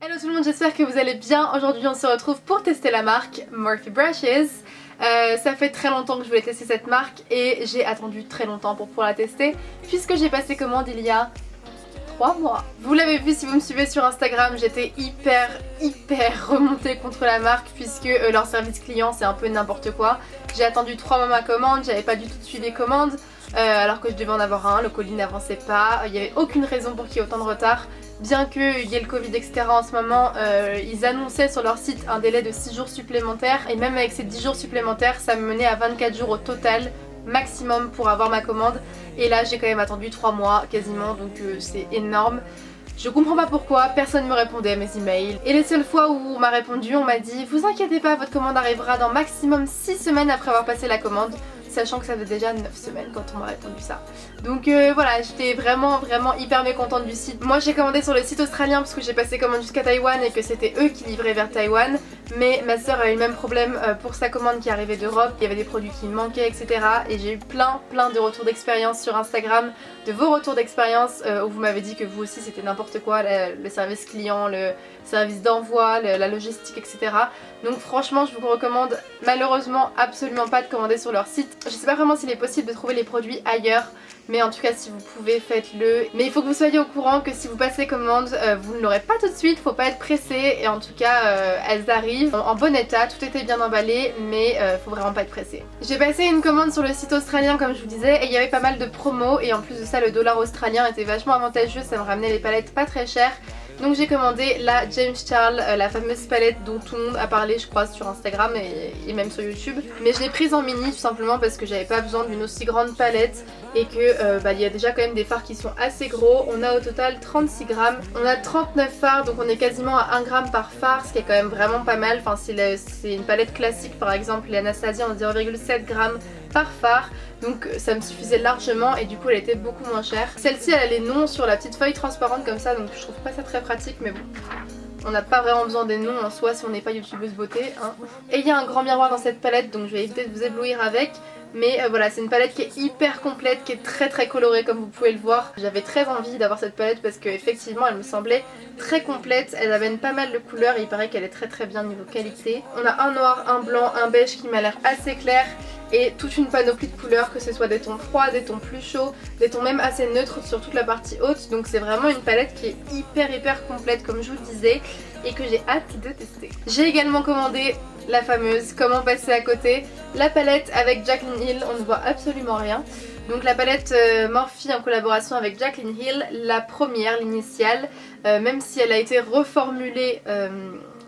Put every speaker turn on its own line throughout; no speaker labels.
Hello tout le monde, j'espère que vous allez bien. Aujourd'hui on se retrouve pour tester la marque Morphe Brushes. Ça fait très longtemps que je voulais tester cette marque et j'ai attendu très longtemps pour pouvoir la tester puisque j'ai passé commande il y a 3 mois. Vous l'avez vu si vous me suivez sur Instagram, j'étais hyper remontée contre la marque puisque leur service client c'est un peu n'importe quoi. J'ai attendu 3 mois ma commande, j'avais pas du tout suivi commande alors que je devais en avoir un, le colis n'avançait pas, il n'y avait aucune raison pour qu'il y ait autant de retard. Bien qu'il y ait le Covid etc en ce moment, ils annonçaient sur leur site un délai de 6 jours supplémentaires et même avec ces 10 jours supplémentaires ça me menait à 24 jours au total maximum pour avoir ma commande et là j'ai quand même attendu 3 mois quasiment donc c'est énorme. Je comprends pas pourquoi, personne ne me répondait à mes emails et les seules fois où on m'a répondu on m'a dit vous inquiétez pas, votre commande arrivera dans maximum 6 semaines après avoir passé la commande, sachant que ça fait déjà 9 semaines quand on m'a répondu ça. Donc voilà, j'étais vraiment hyper mécontente du site. Moi j'ai commandé sur le site australien parce que j'ai passé commande jusqu'à Taïwan et que c'était eux qui livraient vers Taïwan. Mais ma soeur a eu le même problème pour sa commande qui arrivait d'Europe, il y avait des produits qui me manquaient etc. Et j'ai eu plein de retours d'expérience sur Instagram, de vos retours d'expérience où vous m'avez dit que vous aussi c'était n'importe quoi, le service client, le service d'envoi, la logistique etc. Donc franchement je vous recommande malheureusement absolument pas de commander sur leur site. Je sais pas vraiment s'il est possible de trouver les produits ailleurs, mais en tout cas si vous pouvez faites-le. Mais il faut que vous soyez au courant que si vous passez commande vous ne l'aurez pas tout de suite, faut pas être pressé. Et en tout cas elles arrivent en bon état, tout était bien emballé, mais faut vraiment pas être pressé. J'ai passé une commande sur le site australien comme je vous disais et il y avait pas mal de promos et en plus de ça le dollar australien était vachement avantageux, ça me ramenait les palettes pas très chères. Donc j'ai commandé la James Charles, la fameuse palette dont tout le monde a parlé je crois sur Instagram et même sur YouTube. Mais je l'ai prise en mini tout simplement parce que j'avais pas besoin d'une aussi grande palette et que il y a déjà quand même des fards qui sont assez gros. On a au total 36 grammes, on a 39 fards donc on est quasiment à 1 gramme par fard, ce qui est quand même vraiment pas mal. Enfin c'est une palette classique par exemple, les Anastasia ont 0,7 grammes par fard, donc ça me suffisait largement et du coup elle était beaucoup moins chère. Celle-ci elle a les noms sur la petite feuille transparente comme ça, donc je trouve pas ça très pratique, mais bon, on n'a pas vraiment besoin des noms en soi si on n'est pas youtubeuse beauté hein. Et il y a un grand miroir dans cette palette donc je vais éviter de vous éblouir avec. Mais voilà, c'est une palette qui est hyper complète, qui est très colorée comme vous pouvez le voir. J'avais très envie d'avoir cette palette parce qu'effectivement elle me semblait très complète. Elle amène pas mal de couleurs et il paraît qu'elle est très bien niveau qualité. On a un noir, un blanc, un beige qui m'a l'air assez clair et toute une panoplie de couleurs, que ce soit des tons froids, des tons plus chauds, des tons même assez neutres sur toute la partie haute. Donc c'est vraiment une palette qui est hyper complète comme je vous le disais et que j'ai hâte de tester. J'ai également commandé la fameuse, comment passer à côté, la palette avec Jaclyn Hill, on ne voit absolument rien. Donc la palette Morphe en collaboration avec Jaclyn Hill, la première, l'initiale, même si elle a été reformulée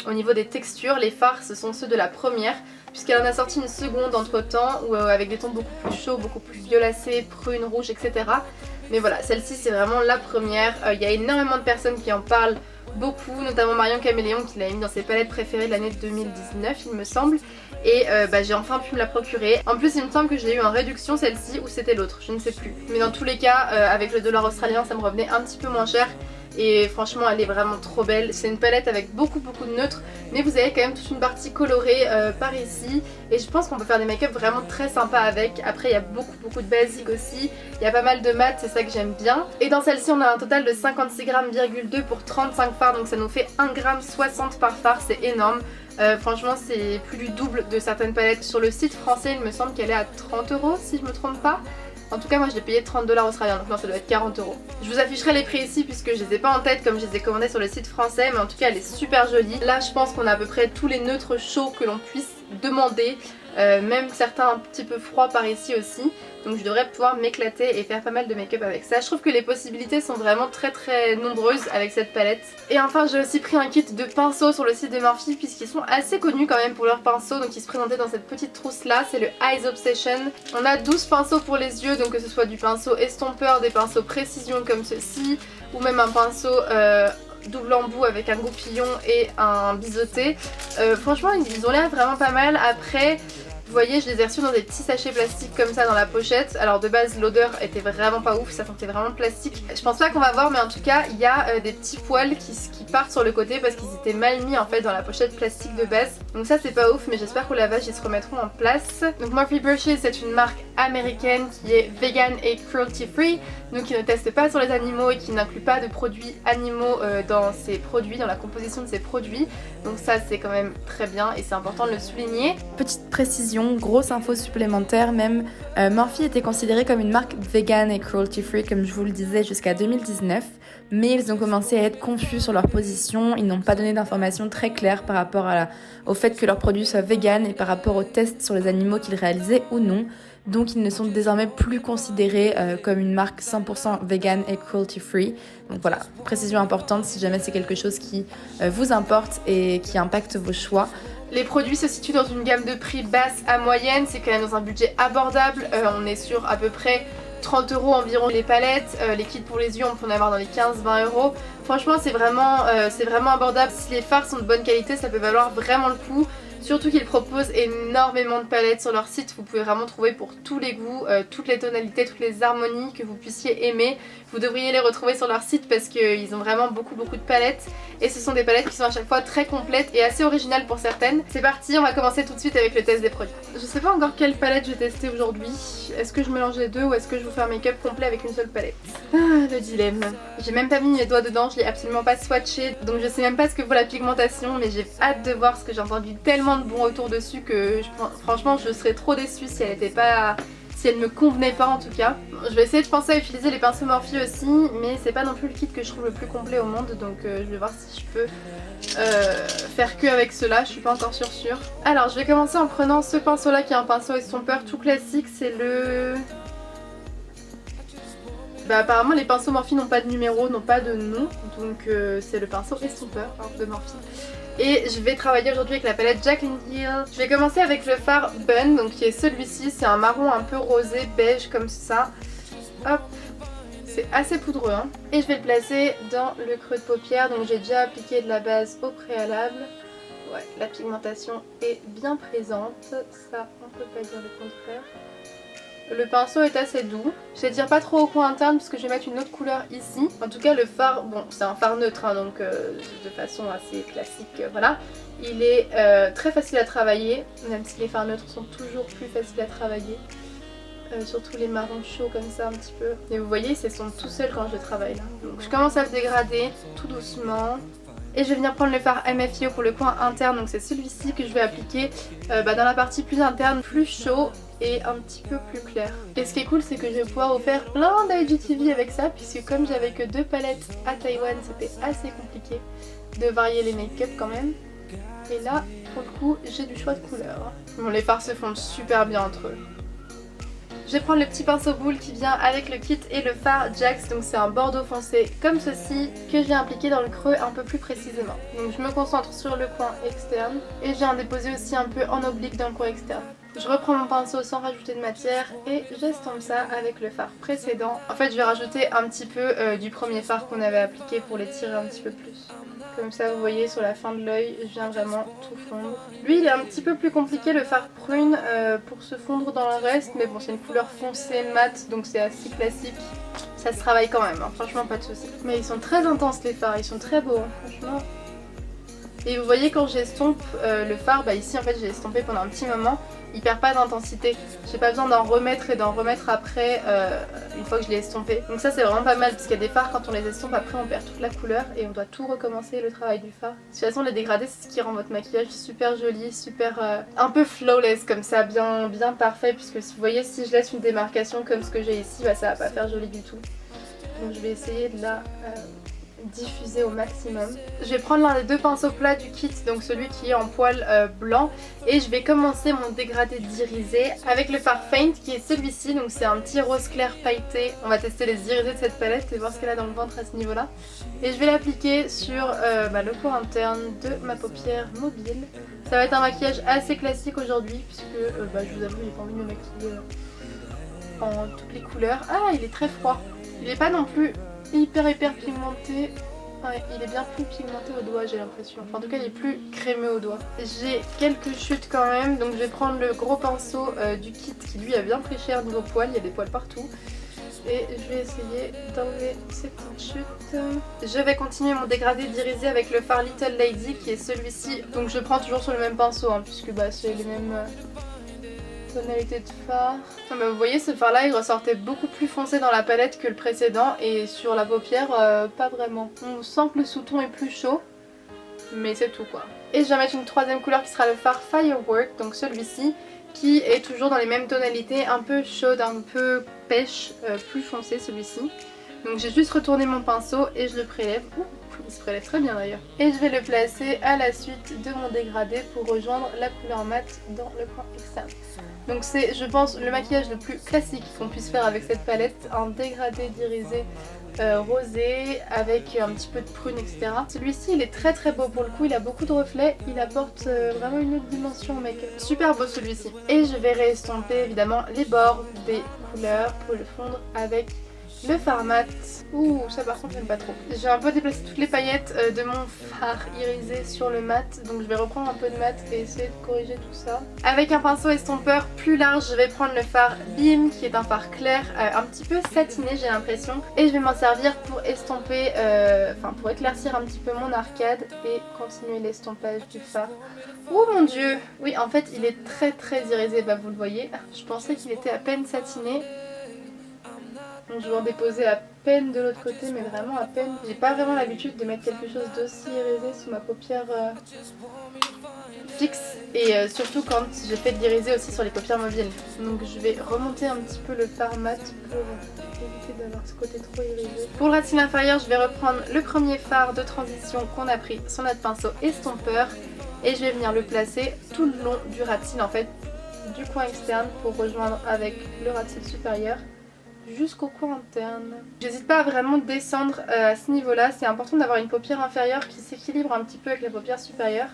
au niveau des textures, les fards ce sont ceux de la première, puisqu'elle en a sorti une seconde entre temps, avec des tons beaucoup plus chauds, beaucoup plus violacés, prunes, rouges, etc. Mais voilà, celle-ci c'est vraiment la première, il y a énormément de personnes qui en parlent, beaucoup, notamment Marion Caméléon qui l'a mis dans ses palettes préférées de l'année 2019 il me semble. Et j'ai enfin pu me la procurer. En plus il me semble que je l'ai eu en réduction celle-ci ou c'était l'autre, je ne sais plus. Mais dans tous les cas avec le dollar australien ça me revenait un petit peu moins cher. Et franchement elle est vraiment trop belle. C'est une palette avec beaucoup de neutres, mais vous avez quand même toute une partie colorée par ici. Et je pense qu'on peut faire des make-up vraiment très sympas avec. Après il y a beaucoup de basiques aussi. Il y a pas mal de mat, c'est ça que j'aime bien. Et dans celle-ci on a un total de 56,2 grammes pour 35 fards. Donc ça nous fait 1,60 g par fard, c'est énorme. Franchement c'est plus du double de certaines palettes. Sur le site français il me semble qu'elle est à 30 € si je me trompe pas. En tout cas moi je l'ai payé 30 $ australiens, donc non ça doit être 40 €. Je vous afficherai les prix ici puisque je les ai pas en tête comme je les ai commandés sur le site français, mais en tout cas elle est super jolie. Là je pense qu'on a à peu près tous les neutres chauds que l'on puisse demander, même certains un petit peu froids par ici aussi. Donc je devrais pouvoir m'éclater et faire pas mal de make-up avec ça. Je trouve que les possibilités sont vraiment très nombreuses avec cette palette. Et enfin j'ai aussi pris un kit de pinceaux sur le site de Morphe puisqu'ils sont assez connus quand même pour leurs pinceaux. Donc ils se présentaient dans cette petite trousse là, c'est le Eyes Obsession. On a 12 pinceaux pour les yeux, donc que ce soit du pinceau estompeur, des pinceaux précision comme ceci, ou même un pinceau double embout avec un goupillon et un biseauté. Franchement ils ont l'air vraiment pas mal. Après Vous voyez, je les ai reçus dans des petits sachets plastiques comme ça dans la pochette. Alors de base l'odeur était vraiment pas ouf, ça sentait vraiment le plastique. Je pense pas qu'on va voir, mais en tout cas il y a des petits poils qui partent sur le côté parce qu'ils étaient mal mis en fait dans la pochette plastique de base. Donc ça c'est pas ouf, mais j'espère qu'au lavage ils se remettront en place. Donc Morphe Brushes c'est une marque américaine qui est vegan et cruelty free, donc qui ne teste pas sur les animaux et qui n'inclut pas de produits animaux dans ses produits, dans la composition de ses produits. Donc ça c'est quand même très bien et c'est important de le souligner.
Petite précision, grosse info supplémentaire même, Morphe était considérée comme une marque vegan et cruelty free comme je vous le disais jusqu'à 2019, mais ils ont commencé à être confus sur leur position, ils n'ont pas donné d'informations très claires par rapport au fait que leurs produits soient vegan et par rapport aux tests sur les animaux qu'ils réalisaient ou non. Donc ils ne sont désormais plus considérés comme une marque 100% vegan et cruelty free. Donc voilà, précision importante si jamais c'est quelque chose qui vous importe et qui impacte vos choix.
Les produits se situent dans une gamme de prix basse à moyenne, c'est quand même dans un budget abordable. On est sur à peu près 30 € environ les palettes, les kits pour les yeux on peut en avoir dans les 15-20 €. Franchement c'est vraiment abordable. Si les fards sont de bonne qualité ça peut valoir vraiment le coup. Surtout qu'ils proposent énormément de palettes sur leur site, vous pouvez vraiment trouver pour tous les goûts, toutes les tonalités, toutes les harmonies que vous puissiez aimer. Vous devriez les retrouver sur leur site parce qu'ils ont vraiment beaucoup de palettes et ce sont des palettes qui sont à chaque fois très complètes et assez originales pour certaines. C'est parti, on va commencer tout de suite avec le test des produits. Je sais pas encore quelle palette je vais tester aujourd'hui. Est-ce que je mélange les deux ou est-ce que je vous fais un make-up complet avec une seule palette? Ah, le dilemme. J'ai même pas mis mes doigts dedans, je l'ai absolument pas swatché, donc je sais même pas ce que vaut la pigmentation, mais j'ai hâte de voir ce que j'ai entendu tellement de bons retours dessus que franchement je serais trop déçue si elle était pas... si elle me convenait pas en tout cas. Je vais essayer de penser à utiliser les pinceaux Morphe aussi, mais c'est pas non plus le kit que je trouve le plus complet au monde, donc je vais voir si je peux faire que avec cela, je suis pas encore sûre. Alors je vais commencer en prenant ce pinceau là qui est un pinceau estompeur tout classique, c'est le... Bah apparemment les pinceaux Morphe n'ont pas de numéro, n'ont pas de nom, donc c'est le pinceau estompeur de Morphe. Et je vais travailler aujourd'hui avec la palette Jaclyn Hill. Je vais commencer avec le fard Bun, donc qui est celui-ci, c'est un marron un peu rosé, beige comme ça. Hop, c'est assez poudreux hein. Et je vais le placer dans le creux de paupière, donc j'ai déjà appliqué de la base au préalable. Ouais, la pigmentation est bien présente, ça on peut pas dire le contraire. Le pinceau est assez doux. Je vais dire pas trop au coin interne puisque je vais mettre une autre couleur ici. En tout cas le fard, bon c'est un fard neutre hein, donc de façon assez classique, voilà. Il est très facile à travailler, même si les fards neutres sont toujours plus faciles à travailler. Surtout les marrons chauds comme ça un petit peu. Et vous voyez ils se sont tout seuls quand je travaille là. Donc je commence à le dégrader tout doucement. Et je vais venir prendre le fard MFIO pour le coin interne, donc c'est celui-ci que je vais appliquer dans la partie plus interne, plus chaud et un petit peu plus clair. Et ce qui est cool c'est que je vais pouvoir vous faire plein d'IGTV avec ça, puisque comme j'avais que 2 palettes à Taïwan c'était assez compliqué de varier les make-up quand même. Et là pour le coup j'ai du choix de couleurs. Bon les fards se fondent super bien entre eux. Je vais prendre le petit pinceau boule qui vient avec le kit et le fard Jax, donc c'est un bordeaux foncé comme ceci que je viens appliquer dans le creux un peu plus précisément. Donc je me concentre sur le coin externe et je viens déposer aussi un peu en oblique dans le coin externe. Je reprends mon pinceau sans rajouter de matière et j'estompe ça avec le fard précédent. En fait je vais rajouter un petit peu du premier fard qu'on avait appliqué pour l'étirer un petit peu plus. Comme ça vous voyez sur la fin de l'œil je viens vraiment tout fondre. Lui il est un petit peu plus compliqué le fard prune pour se fondre dans le reste, mais bon c'est une couleur foncée mat donc c'est assez classique. Ça se travaille quand même hein, franchement pas de soucis. Mais ils sont très intenses les fards, ils sont très beaux hein, franchement. Et vous voyez quand j'estompe le fard, bah ici en fait j'ai estompé pendant un petit moment, il perd pas d'intensité. J'ai pas besoin d'en remettre et d'en remettre après une fois que je l'ai estompé. Donc ça c'est vraiment pas mal parce qu'il y a des fards quand on les estompe après on perd toute la couleur et on doit tout recommencer le travail du fard. De toute façon les dégradés c'est ce qui rend votre maquillage super joli, super un peu flawless comme ça, bien parfait, puisque si vous voyez si je laisse une démarcation comme ce que j'ai ici, bah ça va pas faire joli du tout. Donc je vais essayer de la diffuser au maximum. Je vais prendre l'un des 2 pinceaux plats du kit, donc celui qui est en poil blanc, et je vais commencer mon dégradé d'irisé avec le fard Faint qui est celui-ci, donc c'est un petit rose clair pailleté. On va tester les irisés de cette palette et voir ce qu'elle a dans le ventre à ce niveau là. Et je vais l'appliquer sur le coin interne de ma paupière mobile. Ça va être un maquillage assez classique aujourd'hui puisque je vous avoue j'ai pas envie de me maquiller en toutes les couleurs. Ah il est très froid, il est pas non plus hyper pigmenté. Ouais, il est bien plus pigmenté au doigt, j'ai l'impression. Enfin, en tout cas, il est plus crémeux au doigt. J'ai quelques chutes quand même, donc je vais prendre le gros pinceau du kit qui lui a bien pris cher niveau poils, il y a des poils partout. Et je vais essayer d'enlever ces petites chutes. Je vais continuer mon dégradé d'irisé avec le fard Little Lady qui est celui-ci. Donc je prends toujours sur le même pinceau hein, puisque bah, c'est les mêmes tonalités de fard. Ah bah, vous voyez ce fard là il ressortait beaucoup plus foncé dans la palette que le précédent et sur la paupière pas vraiment. On sent que le sous-ton est plus chaud mais c'est tout quoi. Et je vais mettre une troisième couleur qui sera le fard Firework, donc celui-ci qui est toujours dans les mêmes tonalités, un peu chaude, un peu pêche, plus foncé celui-ci. Donc j'ai juste retourné mon pinceau et je le prélève. Ouh, il se prélève très bien d'ailleurs. Et je vais le placer à la suite de mon dégradé pour rejoindre la couleur mat dans le coin externe. Donc c'est, je pense, le maquillage le plus classique qu'on puisse faire avec cette palette, un dégradé d'irisé rosé avec un petit peu de prune, etc. Celui-ci il est très très beau pour le coup, il a beaucoup de reflets, il apporte vraiment une autre dimension au make-up. Super beau celui-ci. Et je vais réestomper évidemment les bords des couleurs pour le fondre avec le fard mat. Ouh, ça par contre j'aime pas trop. J'ai un peu déplacé toutes les paillettes de mon fard irisé sur le mat, donc je vais reprendre un peu de mat et essayer de corriger tout ça. Avec un pinceau estompeur plus large, je vais prendre le fard Beam qui est un fard clair, un petit peu satiné j'ai l'impression. Et je vais m'en servir pour estomper, enfin pour éclaircir un petit peu mon arcade et continuer l'estompage du fard. Oh mon dieu! Oui en fait il est très très irisé, bah vous le voyez. Je pensais qu'il était à peine satiné. Donc je vais en déposer à peine de l'autre côté, mais vraiment à peine. J'ai pas vraiment l'habitude de mettre quelque chose d'aussi irisé sous ma paupière fixe. Et surtout quand j'ai fait de l'irisé aussi sur les paupières mobiles. Donc je vais remonter un petit peu le fard mat pour éviter d'avoir ce côté trop irisé. Pour le ras de cils inférieur, je vais reprendre le premier fard de transition qu'on a pris sur notre pinceau estompeur. Et je vais venir le placer tout le long du ras de cils en fait, du coin externe pour rejoindre avec le ras de cils supérieur jusqu'au coin interne. J'hésite pas à vraiment descendre à ce niveau là, c'est important d'avoir une paupière inférieure qui s'équilibre un petit peu avec la paupière supérieure.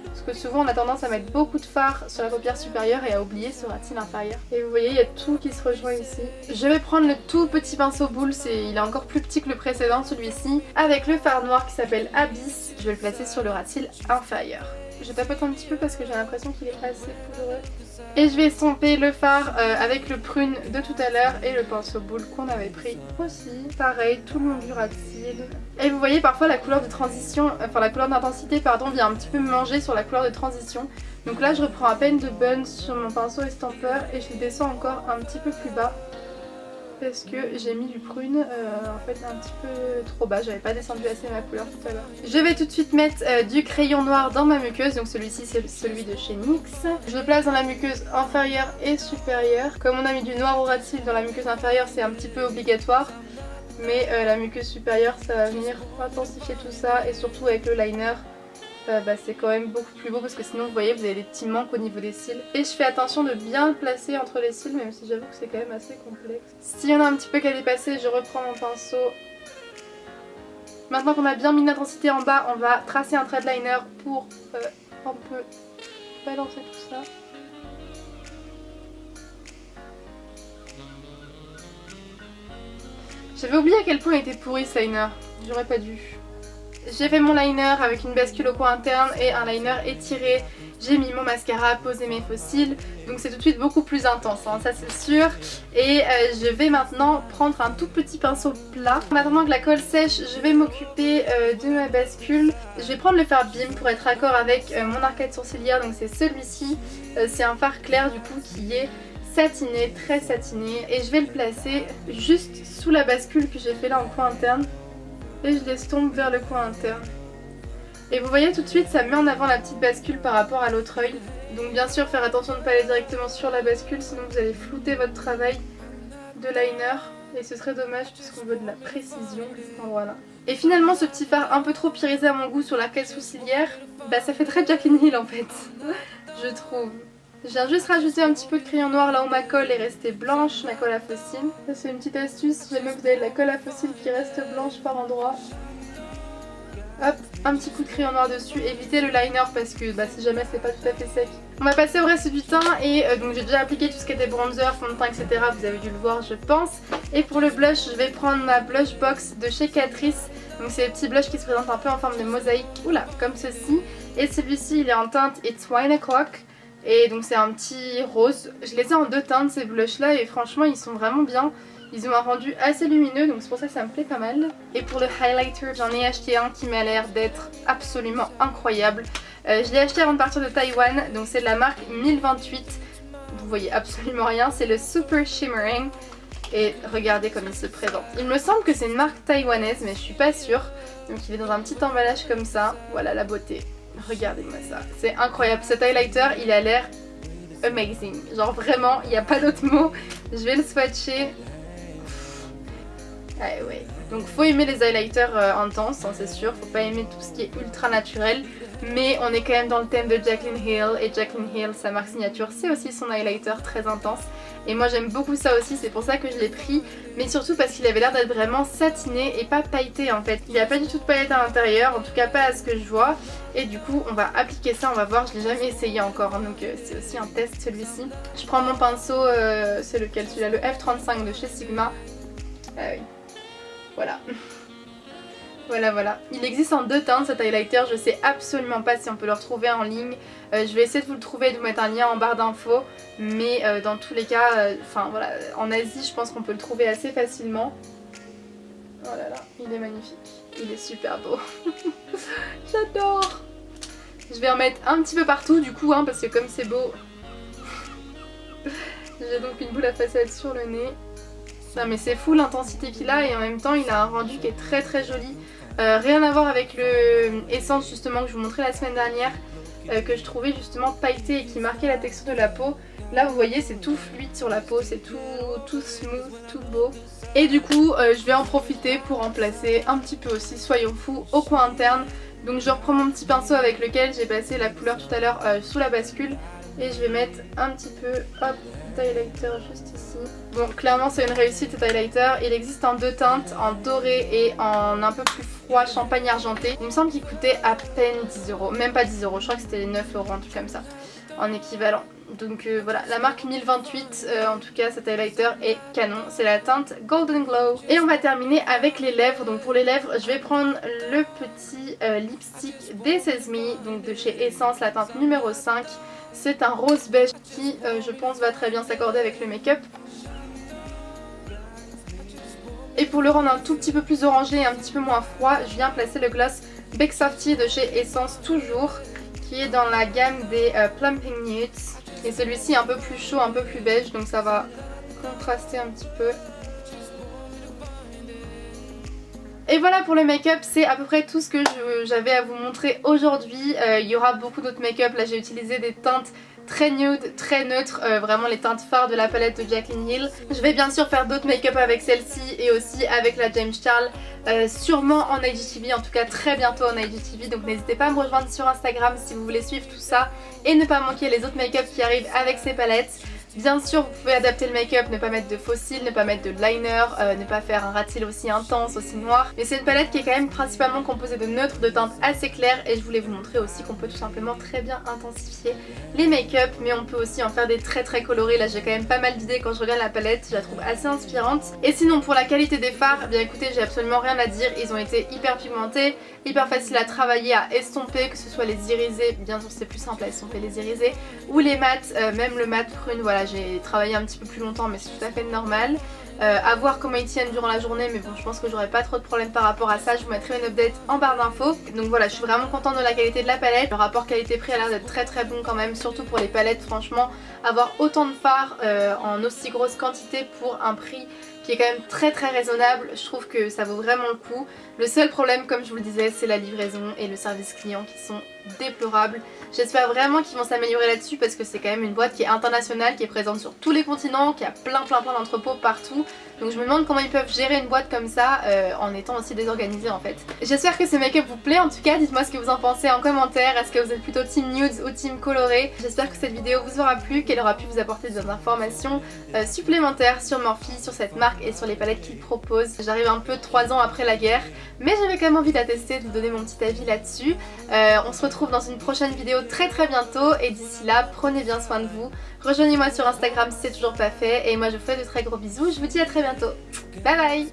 Parce que souvent on a tendance à mettre beaucoup de fard sur la paupière supérieure et à oublier ce ras de cils inférieur. Et vous voyez il y a tout qui se rejoint ici. Je vais prendre le tout petit pinceau boule, il est encore plus petit que le précédent celui-ci. Avec le fard noir qui s'appelle Abyss, je vais le placer sur le ras de cils inférieur. Je tapote un petit peu parce que j'ai l'impression qu'il est assez poudreux. Et je vais estomper le fard avec le prune de tout à l'heure et le pinceau boule qu'on avait pris aussi. Pareil, tout le long du ras de cils. Et vous voyez parfois la couleur de transition, enfin la couleur d'intensité pardon, vient un petit peu me manger sur la couleur de transition. Donc là je reprends à peine de buns sur mon pinceau estompeur et je descends encore un petit peu plus bas. Parce que j'ai mis du prune en fait un petit peu trop bas, j'avais pas descendu assez ma couleur tout à l'heure. Je vais tout de suite mettre du crayon noir dans ma muqueuse, donc celui-ci c'est celui de chez NYX. Je le place dans la muqueuse inférieure et supérieure. Comme on a mis du noir au ras de cils dans la muqueuse inférieure, c'est un petit peu obligatoire. Mais la muqueuse supérieure ça va venir intensifier tout ça et surtout avec le liner. C'est quand même beaucoup plus beau parce que sinon vous voyez vous avez des petits manques au niveau des cils. Et je fais attention de bien le placer entre les cils même si j'avoue que c'est quand même assez complexe. S'il y en a un petit peu qu'à dépasser, je reprends mon pinceau. Maintenant qu'on a bien mis l'intensité en bas, on va tracer un trait de liner pour un peu balancer tout ça. J'avais oublié à quel point il était pourri ce liner, j'aurais pas dû. J'ai fait mon liner avec une bascule au coin interne et un liner étiré. J'ai mis mon mascara, posé mes faux cils. Donc c'est tout de suite beaucoup plus intense, hein, ça c'est sûr. Et je vais maintenant prendre un tout petit pinceau plat. En attendant que la colle sèche, je vais m'occuper de ma bascule. Je vais prendre le fard Beam pour être raccord avec mon arcade sourcilière. Donc c'est celui-ci. C'est un fard clair du coup qui est satiné, très satiné. Et je vais le placer juste sous la bascule que j'ai fait là en coin interne. Et je l'estompe vers le coin interne. Et vous voyez tout de suite ça met en avant la petite bascule par rapport à l'autre œil. Donc bien sûr faire attention de ne pas aller directement sur la bascule sinon vous allez flouter votre travail de liner. Et ce serait dommage puisqu'on veut de la précision à cet endroit là. Et finalement ce petit fard un peu trop irisé à mon goût sur l'arcade sourcilière, ça fait très Jaclyn Hill en fait, je trouve. Je viens juste rajouter un petit peu de crayon noir là où ma colle est restée blanche, ma colle à faux cils. Ça c'est une petite astuce, si jamais vous avez de la colle à faux cils qui reste blanche par endroit. Hop, un petit coup de crayon noir dessus, évitez le liner parce que si jamais c'est pas tout à fait sec. On va passer au reste du teint et donc j'ai déjà appliqué tout ce qui était bronzer, fond de teint, etc. Vous avez dû le voir je pense. Et pour le blush, je vais prendre ma blush box de chez Catrice. Donc c'est les petits blushs qui se présentent un peu en forme de mosaïque, oula, comme ceci. Et celui-ci il est en teinte It's Wine O'Clock. Et donc c'est un petit rose. Je les ai en deux teintes ces blushs là et franchement ils sont vraiment bien. Ils ont un rendu assez lumineux donc c'est pour ça que ça me plaît pas mal. Et pour le highlighter j'en ai acheté un qui m'a l'air d'être absolument incroyable. Je l'ai acheté avant de partir de Taïwan, donc c'est de la marque 1028. Vous voyez absolument rien, c'est le Super Shimmering. Et regardez comme il se présente. Il me semble que c'est une marque taïwanaise mais je suis pas sûre. Donc il est dans un petit emballage comme ça, voilà la beauté. Regardez-moi ça, c'est incroyable. Cet highlighter il a l'air amazing. Genre vraiment il n'y a pas d'autre mot. Je vais le swatcher. Ah ouais. Donc faut aimer les highlighters intenses, hein, c'est sûr, faut pas aimer tout ce qui est ultra naturel. Mais on est quand même dans le thème de Jaclyn Hill et Jaclyn Hill, sa marque signature, c'est aussi son highlighter très intense. Et moi j'aime beaucoup ça aussi, c'est pour ça que je l'ai pris. Mais surtout parce qu'il avait l'air d'être vraiment satiné et pas pailleté en fait. Il n'y a pas du tout de paillettes à l'intérieur, en tout cas pas à ce que je vois. Et du coup on va appliquer ça, on va voir, je l'ai jamais essayé encore, hein, donc c'est aussi un test celui-ci. Je prends mon pinceau, c'est lequel celui-là, le F35 de chez Sigma. Ah oui. Voilà. Voilà. Il existe en deux teintes cet highlighter, je sais absolument pas si on peut le retrouver en ligne. Je vais essayer de vous le trouver et de vous mettre un lien en barre d'infos. Mais dans tous les cas, voilà, en Asie je pense qu'on peut le trouver assez facilement. Oh là là, il est magnifique. Il est super beau. J'adore. Je vais en mettre un petit peu partout du coup, hein, parce que comme c'est beau. J'ai donc une boule à facettes sur le nez. Non mais c'est fou l'intensité qu'il a et en même temps il a un rendu qui est très très joli. Rien à voir avec le essence justement que je vous montrais la semaine dernière, que je trouvais justement pailleté et qui marquait la texture de la peau. Là vous voyez c'est tout fluide sur la peau, c'est tout smooth, tout beau. Et du coup je vais en profiter pour en placer un petit peu aussi, soyons fous, au coin interne. Donc je reprends mon petit pinceau avec lequel j'ai passé la couleur tout à l'heure sous la bascule. Et je vais mettre un petit peu, hop, highlighter juste ici. Bon, clairement c'est une réussite cet highlighter. Il existe en deux teintes, en doré et en un peu plus froid, champagne argenté. Il me semble qu'il coûtait à peine 10 €, même pas 10 €, je crois que c'était 9 €, un truc comme ça, en équivalent. Donc voilà, la marque 1028, en tout cas cet highlighter est canon, c'est la teinte Golden Glow. Et on va terminer avec les lèvres. Donc pour les lèvres, je vais prendre le petit lipstick des Sesame, donc de chez Essence, la teinte numéro 5. C'est un rose beige qui, je pense, va très bien s'accorder avec le make-up. Et pour le rendre un tout petit peu plus orangé et un petit peu moins froid, je viens placer le gloss Big Softy de chez Essence toujours, qui est dans la gamme des Plumping Nudes. Et celui-ci est un peu plus chaud, un peu plus beige, donc ça va contraster un petit peu. Et voilà pour le make-up, c'est à peu près tout ce que j'avais à vous montrer aujourd'hui. Il y aura beaucoup d'autres make-up, là j'ai utilisé des teintes très nude, très neutres, vraiment les teintes phares de la palette de Jaclyn Hill. Je vais bien sûr faire d'autres make-up avec celle-ci et aussi avec la James Charles, sûrement en IGTV, en tout cas très bientôt en IGTV. Donc n'hésitez pas à me rejoindre sur Instagram si vous voulez suivre tout ça et ne pas manquer les autres make-up qui arrivent avec ces palettes. Bien sûr vous pouvez adapter le make-up, ne pas mettre de faux cils, ne pas mettre de liner, ne pas faire un ras de cils aussi intense, aussi noir. Mais c'est une palette qui est quand même principalement composée de neutres, de teintes assez claires. Et je voulais vous montrer aussi qu'on peut tout simplement très bien intensifier les make-up. Mais on peut aussi en faire des très très colorés. Là j'ai quand même pas mal d'idées quand je regarde la palette, je la trouve assez inspirante. Et sinon pour la qualité des fards, bien écoutez j'ai absolument rien à dire. Ils ont été hyper pigmentés, hyper faciles à travailler, à estomper, que ce soit les irisés, bien sûr c'est plus simple à estomper les irisés, ou les mats, même le mat prune, voilà. J'ai travaillé un petit peu plus longtemps mais c'est tout à fait normal. À voir comment ils tiennent durant la journée, mais bon je pense que j'aurai pas trop de problèmes par rapport à ça. Je vous mettrai une update en barre d'infos. Donc voilà, je suis vraiment contente de la qualité de la palette. Le rapport qualité-prix a l'air d'être très très bon quand même, surtout pour les palettes. Franchement, avoir autant de fards en aussi grosse quantité pour un prix qui est quand même très très raisonnable, je trouve que ça vaut vraiment le coup. Le seul problème, comme je vous le disais, c'est la livraison et le service client qui sont déplorable. J'espère vraiment qu'ils vont s'améliorer là-dessus parce que c'est quand même une boîte qui est internationale, qui est présente sur tous les continents, qui a plein d'entrepôts partout. Donc je me demande comment ils peuvent gérer une boîte comme ça en étant aussi désorganisés en fait. J'espère que ce make-up vous plaît, en tout cas dites-moi ce que vous en pensez en commentaire. Est-ce que vous êtes plutôt team nude ou team coloré? J'espère que cette vidéo vous aura plu, qu'elle aura pu vous apporter des informations supplémentaires sur Morphe, sur cette marque et sur les palettes qu'ils proposent. J'arrive un peu 3 ans après la guerre, mais j'avais quand même envie de la tester, de vous donner mon petit avis là-dessus. On se retrouve dans une prochaine vidéo très bientôt et d'ici là, prenez bien soin de vous. Rejoignez-moi sur Instagram si c'est toujours pas fait et moi je vous fais de très gros bisous. Je vous dis à très bientôt. Bye bye.